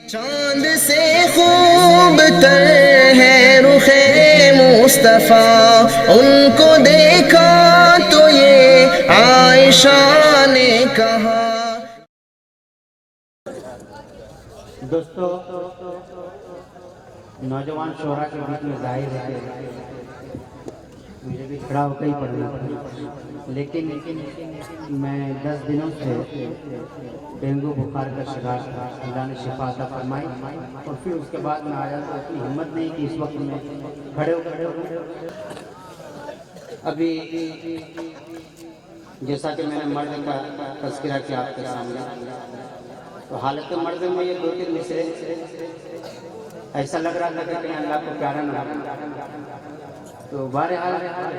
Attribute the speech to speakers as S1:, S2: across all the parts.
S1: चांद से खूब तर है रुखे मुस्तफा, उनको देखा तो ये आयशा ने कहा।
S2: दोस्तों, नौजवान शोहरा के बीच में जाहिर है मुझे भी खड़ा होकर ही पढ़ना पड़ा, लेकिन मैं 10 दिनों से डेंगू बुखार का शिकार था। अल्लाह ने शिफा अता फरमाई और फिर उसके बाद मैं आया तो इतनी हिम्मत नहीं कि इस वक्त में खड़े हो। अभी जैसा कि मैंने मर्द का तस्करा किया आपके सामने, तो हालत मर्द में ये 2-3 मिसरे ऐसा लग रहा था कि कहीं अल्लाह को प्यारा न लगा। तो बहरहाल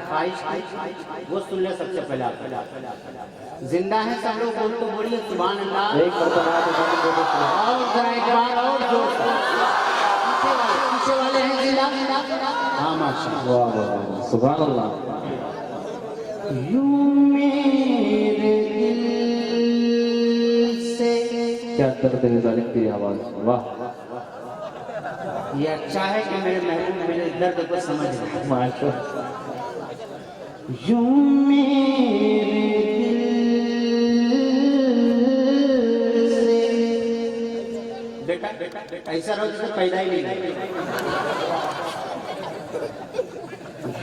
S2: ख्वाहिश वो सुन ले सबसे पहले आप जिंदा है सब लोग बोल तो बोलिए सुभान अल्लाह। एक बार और जरा एक बार और जोर से। पीछे वाले हैं जिंदा? हाँ माशाअल्लाह, वाह वाह सुभान अल्लाह। यूं मेरे दिल से क्या दर्द निजालिक की आवाज, वाह। ये अच्छा है कि मेरे महबूब मेरे दर्द को समझ रहे हैं। यूं मेरे दिल से बेटा ऐसा रहो जैसे पैदा ही नहीं।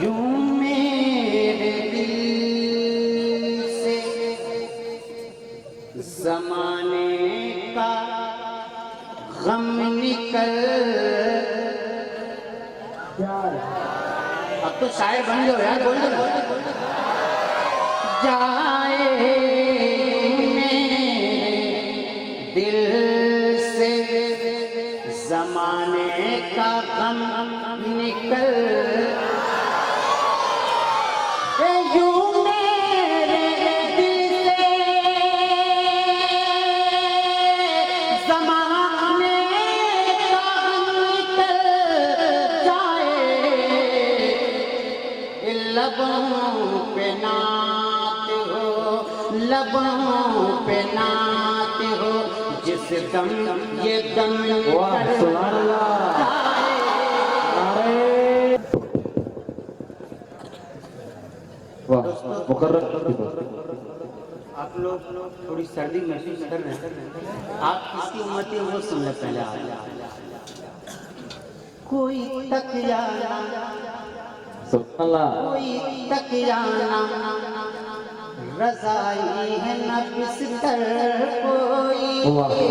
S2: यूं मेरे दिल से ज़माने का गम निकल, अब तो शायर बन जाओ यार, बोल दो जाए मेरे दिल से ज़माने का गम निकल। यूं मेरे दिल से ज़माने का गम निकल जाए, लबों पे नात हो, लबों पे नात हो, जिस दम ये दम आप लोग थोड़ी सर्दी महसूस कर रहे हैं। आप किसकी उम्मती वो सुन ले पहले। कोई तकिया कोई तकिया रज़ाई है न बिस्तर कोई,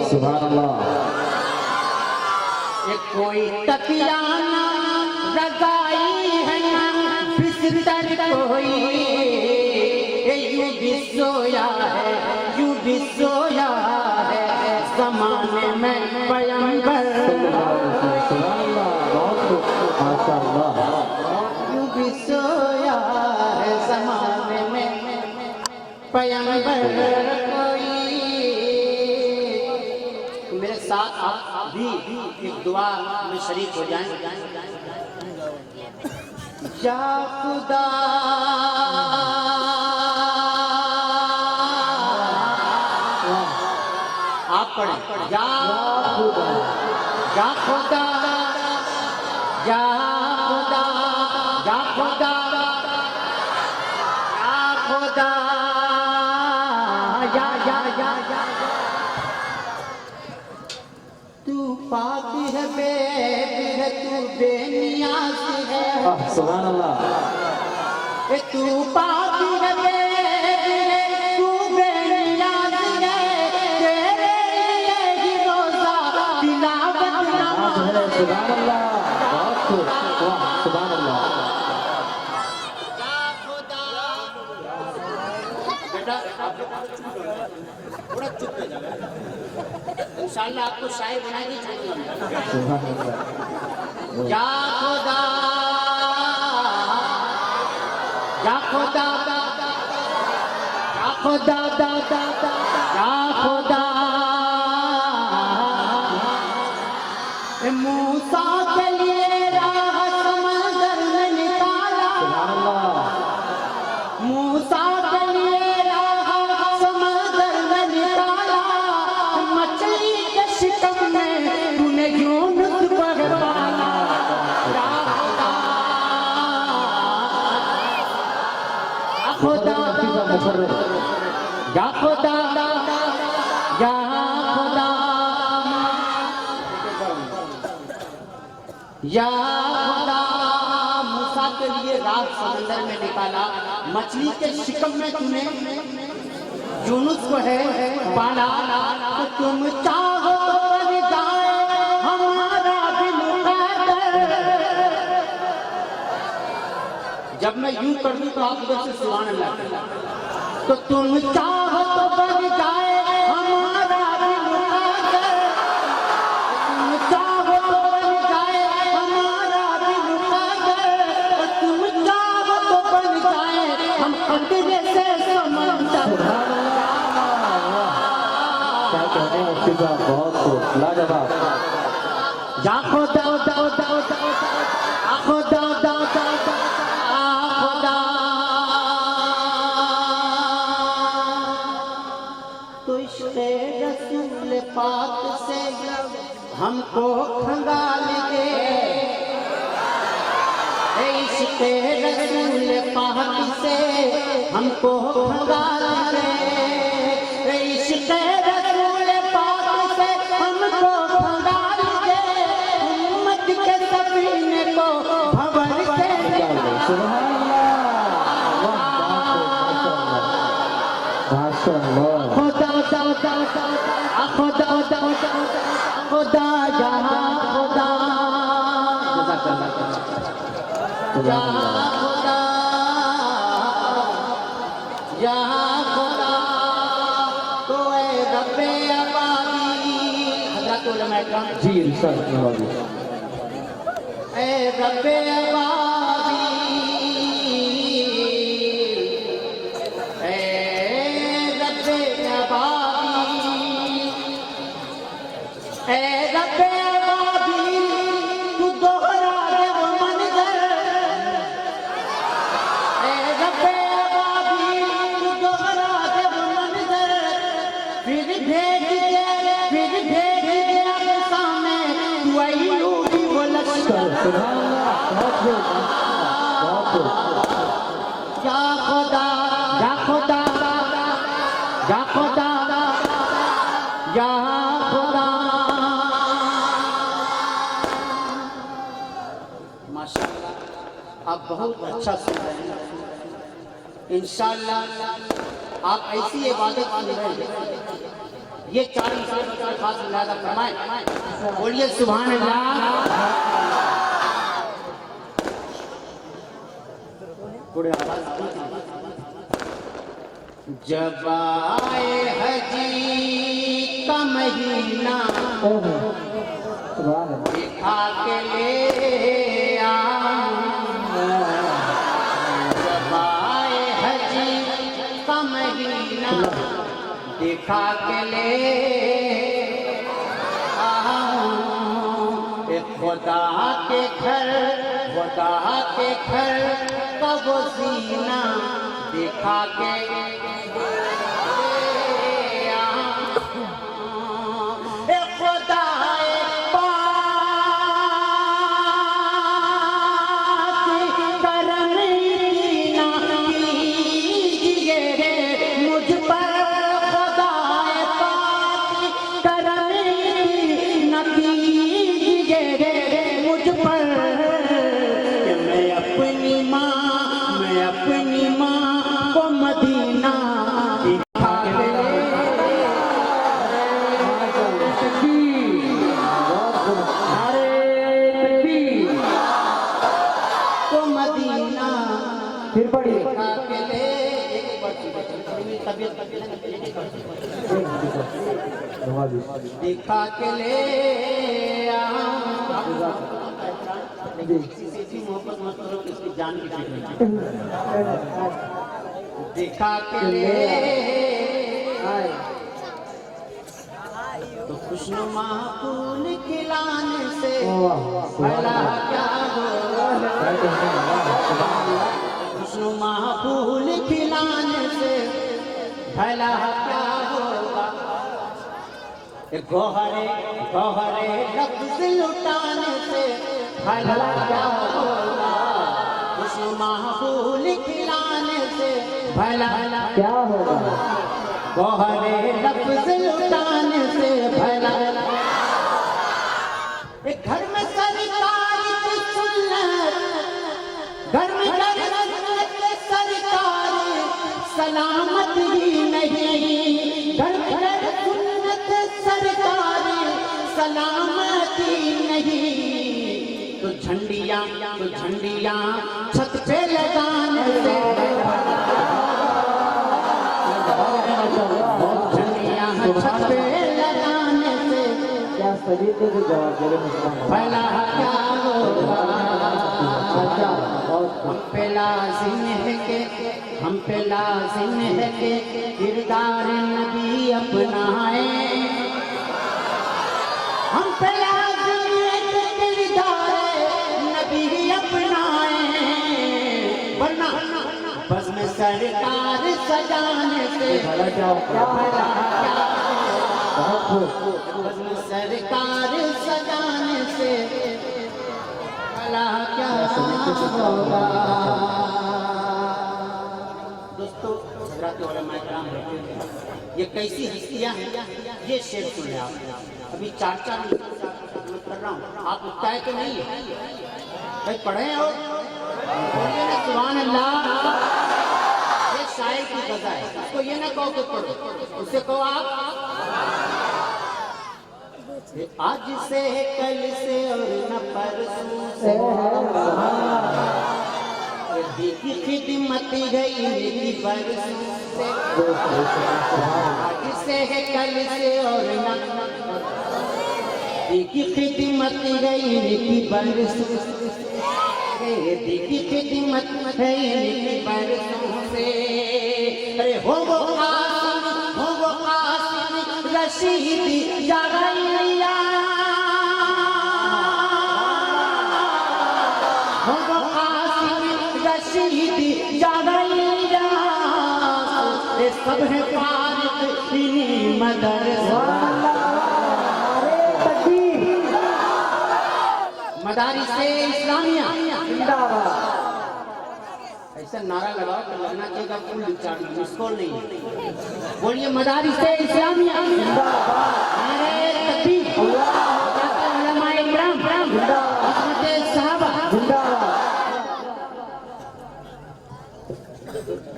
S2: सुभान अल्लाह। कोई तकिया रज़ाई है न बिस्तर कोई, यूं भी सोया है, यूं भी सोया है ज़माने में पैगंबर। यूं भी सोया है ज़माने में पैगंबर कोई। मेरे साथ आप भी एक दुआ में शरीक हो जाएं। या खुदा आप पढ़ें, या खुदा, या खुदा, या खुदा, या खुदा, या खुदा, या तू पाकी है बेबी है, तू बेनियाज़ है, सुभान अल्लाह। तू पाकी है बेबी है, तू बेनियाज़ है, तेरे लिए ही रोज़ा तिलावत नमाज़ है, सुभान अल्लाह। बहुत खूब, वाह सुभान अल्लाह। बेटा थोड़ा चुप हो जाओ, इंशाअल्लाह आपको शायर बनाएगी चाहिए। या खुदा, या खुदा, या खुदा, या खुदा, मूसा के लिए राह समंदर में निकाला, मूसा के लिए राह समंदर में निकाला, मछली के शिकम में या खुदा या खुदा या खुदा। मूसा के लिए रात समंदर में निकाला, मछली के शिकम में तूने यूनुस को है पाला। तो तुम चाहो बन जाए हमारा भी मुकद्दर। जब मैं यूं कर दूं तो आप उधर से सुभान अल्लाह। तो तुम चाहो तो बन जाए हमारा भी मुकद्दर। तुम चाहो तो बन जाए हमारा भी मुकद्दर। तुम चाहो तो बन जाए हम कतरे से समंदर।
S3: बहुत लाजवाब।
S2: या खुदा दाओ दाओ दाओ खुदा दाओ दाओ खुदा। तो इश्क़े रसूल पाक से हमको खंगाल दे। इश्क़े रसूल पाक से हमको खंगाल दे। इश्क़े रसूल पाक से हमको खंगाल दे। उम्मत के सफीने को भंवर से खुदा दाओ दाओ खुदा दाओ खुदा या खुदा या खुदा या खुदा। तो ए रब्बे अबादी हज़रत उलमा इकराम
S3: जी इरशाद नवाज़ी।
S2: ए रब्बे अबादी ए रब्बे अबादी ए रब्बे अबादी। तू दोहरा दे वो मंज़र। ए रब्बे अबादी तू दोहरा दे वो मंज़र। फिर भेज दे अपने सामने तू अय्यूबी वो लश्कर। या खुदा या खुदा या खुदा या खुदा। माशाअल्लाह आप बहुत अच्छा सुन रहे हैं। इंशाअल्लाह आप ऐसी इबादत सुन रहे हैं। ये 4 इंसान का खास मुलादा फरमाएं। बोलिए सुभान अल्लाह। थोड़े आवाज। जब आए हजी का महीना दिखा के ले आऊं। जब आए हजी का महीना दिखा के ले आऊं। खुदा के घर का वो सीना दिखा के खुदा करम ना कीजिए मुझ पर। खुदा करम न कीजिए मुझ पर। मैं अपनी माँ को मदीना दिखा के को मदीना
S3: फिर पढ़िए।
S2: दिखा के ले। दिखा के ले मोहब्बत मत करो इसकी जान की फिक्र। दिखा के ले तो खुशनुमा फूल खिलाने से भला क्या होगा। खुशनुमा फूल खिलाने से भला क्या होगा। गोहरे लफ्ज़ लुटाने से भला क्या होगा। खुशनुमा फूल खिलाने से भला
S3: क्या होगा?
S2: गोहरे लफ्ज लुटाने से भला एक घर में सरकार की सुन्नत, घर में सरकार सलामत ही नहीं, घर में सुन्नत सरकार सलामत ही नहीं। तो झंडियाँ छत पे लगाने से छत पे लगाने से
S3: क्या सलीके से जवाब दे रहे मुस्कान?
S2: भला क्या होगा? हम पे लाज़िम है के किरदार नबी अपनाए, हम पे लाज़िम है के किरदार नबी अपनाए, वरना बस में सरकार सजाने से
S3: भला क्या होगा?
S2: भला क्या
S3: बहुत खूब।
S2: बस में सरकार सजाने से भला क्या होगा? दोस्तों हज़रात उलमा इकराम बैठे हैं, ये कैसी हस्तियाँ हैं, ये शेर सुने आप। अभी 4 मिनट कर रहा हूँ, आप उठता है तो नहीं है भाई? पढ़े हो बोलिए ना सुभान अल्लाह। ये शायर की गज़ा है, उसको ये ना कहो कि पढ़ो, उससे कहो आप आज से कल से और न परसों से की खिदमत गई मेरी बरसों से, आज से कल से और न की खिदमत गई मेरी बरसों से, की खिदमत गई मेरी बरसों से। अरे हो वो आसिम रशीद जागैया, हो वो आसिम रशीद जागैया, ये सब है फारिक इन्हीं मदरसा। मदारिसे इस्लामिया
S3: जिंदाबाद।
S2: ऐसा नारा लगाओ तो लगना चाहिए फुल रिचार्ज, मिसकॉल नहीं। बोलिए मदारिसे इस्लामिया
S3: जिंदाबाद।
S2: नारे तकबीर, उलमाए इकराम, हज़रते सहाबा
S3: जिंदाबाद।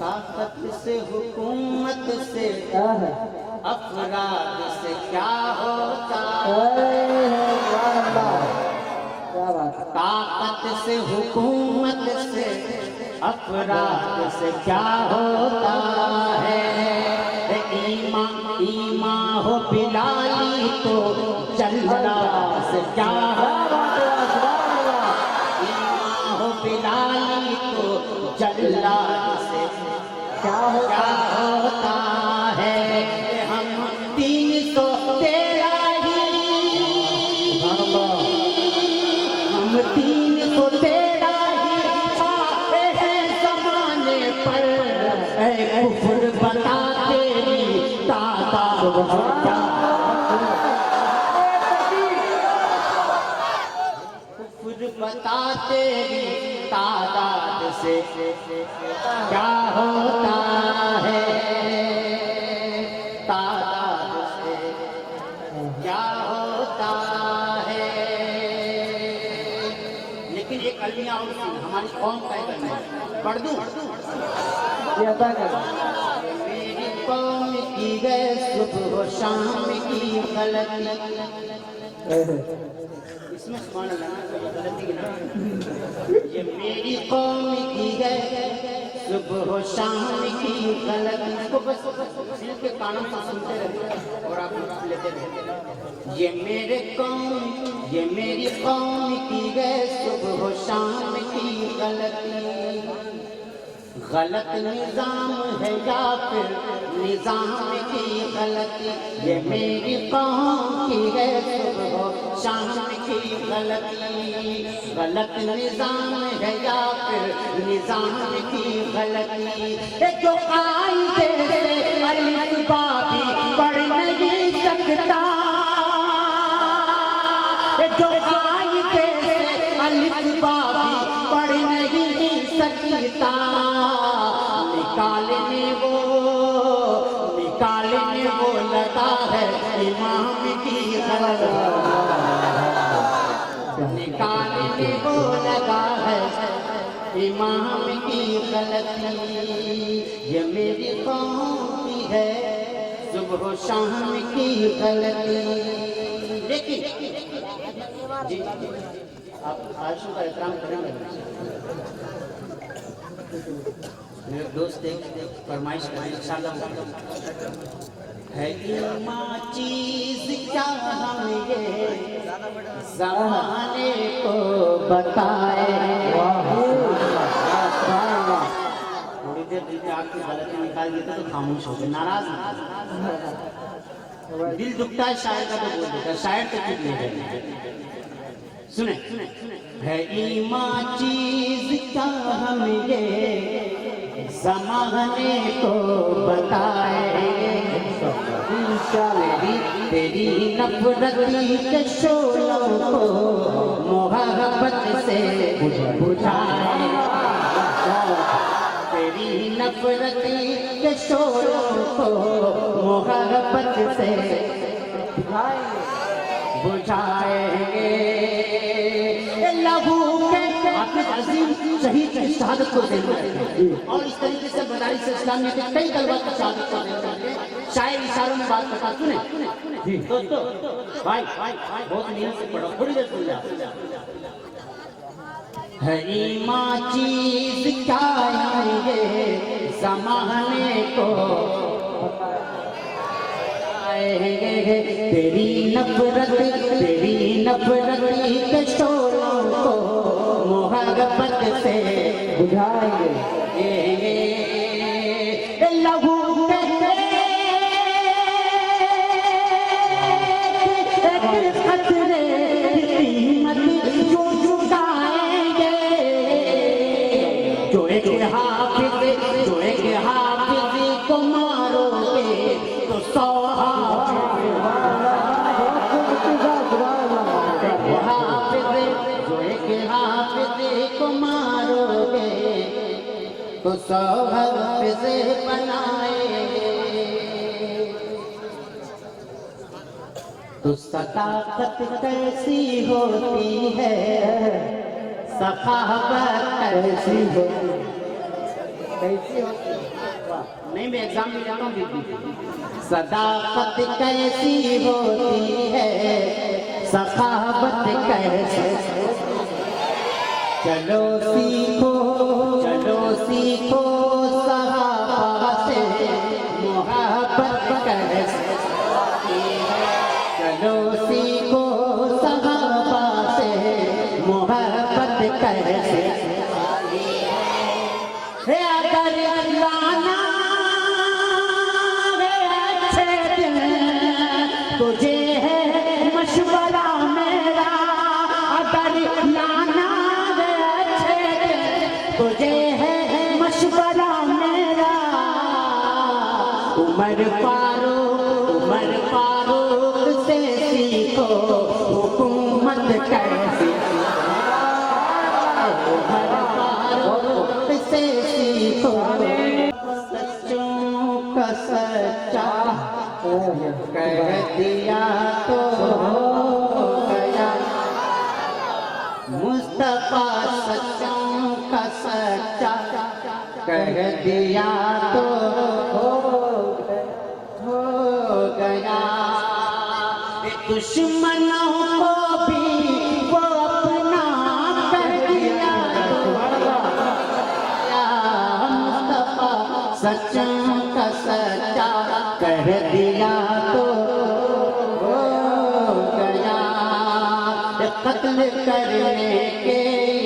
S2: ताकत से हुकूमत से
S3: क्या है?
S2: अफराद से क्या होता?
S3: क्या बात है?
S2: ताकत से हुकूमत से अफराद से क्या होता है? ईमान हो बिलाली तो जल्ला से क्या होता? ईमान हो बिलाली तो जल्ला से
S3: क्या
S2: होता है? हम 313 हम 313 छापे हैं ज़माने पर, कुफ्र बता तेरी तादाद क्या? कुफ्र बता तेरी तादाद से क्या होता है? तादाद से क्या होता है? लेकिन एक अलमिया और हमारी कौम का एक अलमिया पढ़ दूं?
S3: ये अदा कर।
S2: मेरी कौम की गए सुबह शाम की गलती, इसमें सुभान अल्लाह गलती ना, ये मेरी कौम की गए सुबह शाम की गलती। इसको बस दिल के कानों से सुनते रहे और आप लेते रहे। ये मेरी कौम की गए सुबह शाम की गलती, गलत निजाम है या फिर निजाम की गलती? ये मेरी कौम की है सुबह शाम की गलती, गलत निजाम है या फिर निजाम की गलती? जो कायदे से अलिफ बा भी पढ़ नहीं सकता, जो कायदे से अलिफ बा भी पढ़ नहीं सकता, निकालने इमाम की गलती निकालने को लगा है इमाम की गलती। ये मेरी कौम की है सुबह शाम की गलती। लेकिन जी आप आशु का एहतराम करेंगे। मेरे दोस्त एक फरमाइश करें इंशाल्लाह है इमाम चीज क्या हम ये ज़माने को बताए। थोड़ी देर दिल में आग की हालत निकाल देते तो खामोश होते, नाराज नहीं। दिल दुखता है शायर का तो बोल देता है, शायर तो चुप नहीं है। सुने है इमाम चीज क्या हम ये ज़माने को बताए। तेरी नफरती के शोलों को मोहब्बत से बुझाए। तेरी नफरती के शोलों को मोहब्बत से बुझाएंगे। लहू के हाफिज अजीम शहीद की शहादत को देना और इस तरीके से मदारिस इस्लामिया के कई तलबा की शहादत को देना। शायर इशारों में बात करता सुने दोस्तों, भाई बहुत नियत से पढ़ो, थोड़ी देर सुन जाओ। है इमाम चीज क्या ये ज़माने को तेरी नफरत के शोलों को मोहब्बत से बुझाएंगे। लहू के खतरे कीमत जो चुकाएंगे। जो एक हाफिज को मारोगे तो 100 हाफिज को मारोगे तो 100 हाफिज बनाएंगे। तो सदाकत कैसी होती है, सखावत कैसी होती नहीं, मैं एग्जाम में जाता हूँ। सदाकत कैसी होती है, सखावत कैसी। चलो सीखो सहाबा से मोहब्बत कैसी। चलो सीखो सहाबा से मोहब्बत कैसी। अगर लाना अच्छे दिन तुझे है मशवरा मेरा। अगर लाना अच्छे दिन तुझे है मशवरा मेरा। उमर फारूक से सीखो हुकूमत कैसी। उमर फारूक से सीखो सच्चों का सच्चा कह दिया तो हो गया। मुस्तफा सच्चों का सच्चा कह दिया तो हो गया। दुश्मनों को भी वो अपना कर दिया। मुस्तफा सच्चों का सच्चा कह दिया तो हो गया। कत्ल करने के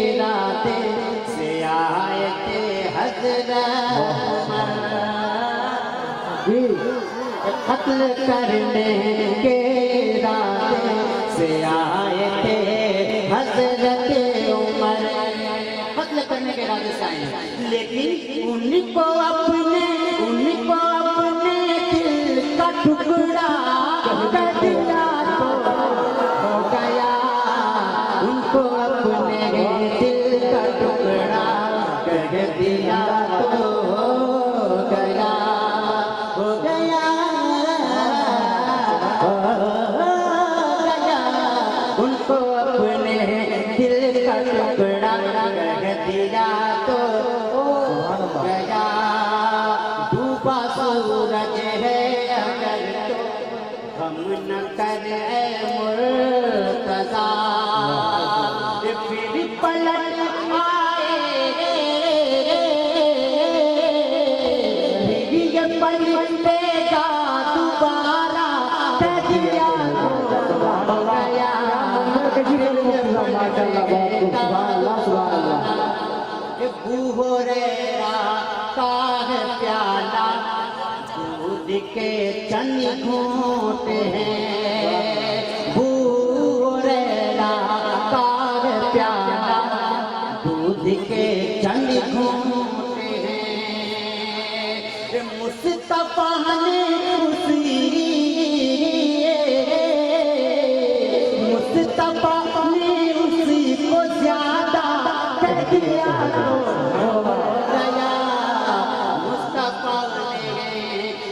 S2: इरादे से आए थे हज़रत। कत्ल करने के इरादे से आए थे हज़रत उमर। कत्ल करने के इरादे से आए, लेकिन उनको अपने दिल का टुकड़ा कर दिया तो हो गया। उनको अपने दिल का टुकड़ा कर दिया तो हो गया। उनको अपने दिल का टुकड़ा कह दिया तो गया। डूबा सूरज है अगर तो हम न करे मुर्तज़ा, फिर पलट आए फिर ये पलटेगा दोबारा, कह दिया तो गया। बूहोरेरा का है प्याला, दूध के चंद घूंट हैं। बूहोरेरा का है प्याला, दूध के चंद घूंट हैं। मुस्तफा ने मुस्तफा ने उसी को ज्यादा कह दिया तो गया। मुस्तफा ने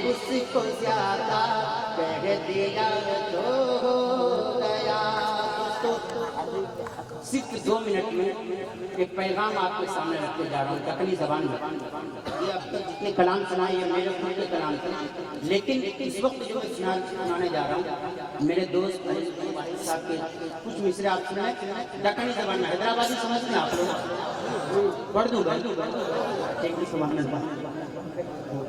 S2: उसी को ज्यादा कह दिया तो गया। सिर्फ 2 मिनट में एक पैगाम आपके सामने रखने जा रहा हूँ दक्कनी जबान में। ये अब तक जितने कलाम सुनाए ये मेरे खुद के कलाम थे, लेकिन इस वक्त जो सुनाने जा रहा हूँ मेरे दोस्त साहब के कुछ मिसरे आप सुनाए दक्कनी जबान में। हैदराबादी समझ में आप लोग पढ़ दूँ एक भी समझ में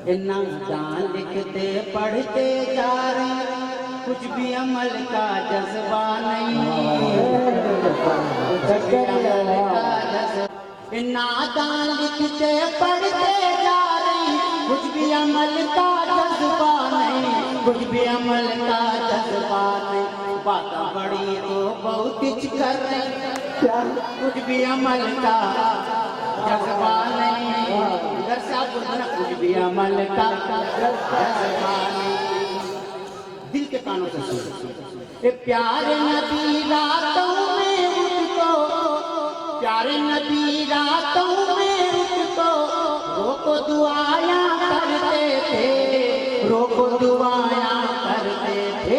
S2: इतना जान लिखते पढ़ते जा रहे, कुछ भी अमल का जज्बा नहीं। नादान लिखते पढ़ते जा रही, कुछ भी अमल का जज्बा नहीं। कुछ भी अमल का जज्बा नहीं। बात बड़ी तो बहुत कुछ कर रही, कुछ भी अमल का जज्बा नहीं। इधर से आप बोलना कुछ भी अमल का जज्बा नहीं। दिल के कानों से सुन। प्यारे नबी रातों में उठको, प्यारे नबी रातों में उठको रोको दुआया करते थे, रोको दुआया करते थे।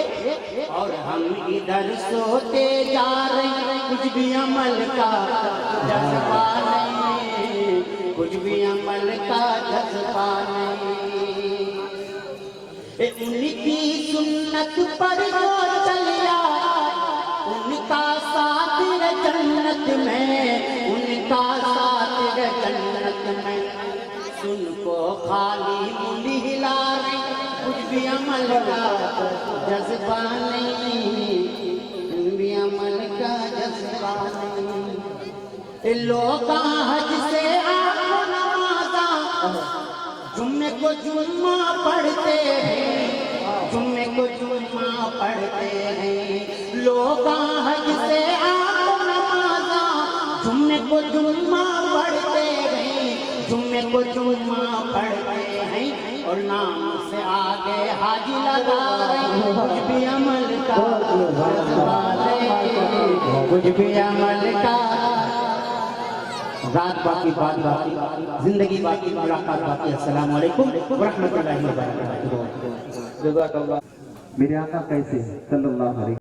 S2: और हम इधर सोते जा रहे, कुछ भी अमल का जज्बा नहीं। कुछ भी अमल का जज्बा नहीं। उनकी सुन्नत पर जो चलिया, उनका साथ है जन्नत में, उनका साथ है जन्नत में। सुन को खाली मुंडी हिला रही, कुछ भी अमल का जज्बा नहीं। कुछ भी अमल का जज्बा नहीं। लोग हज से आपको नवाजा, जुम्मे को जुम्मा पढ़ते हैं, जुम्मे को जुम्मा पढ़ते हैं। लोग हज से आपको नवाजा, जुम्मे को जुम्मा पढ़ते हैं, जुम्मे को जुम्मा पढ़ते हैं। और नाम से आगे हाजी लगा रहे, कुछ भी अमल का जज्बा नहीं। कुछ भी अमल का रात बाकी बात बाकी, जिंदगी बाकी, मुलाकात बाकी। अस्सलाम वालेकुम व रहमतुल्लाहि व बरकातहू।
S4: जज़ाकल्लाह। मेरे आका कैसे सल्लल्लाहु अलैहि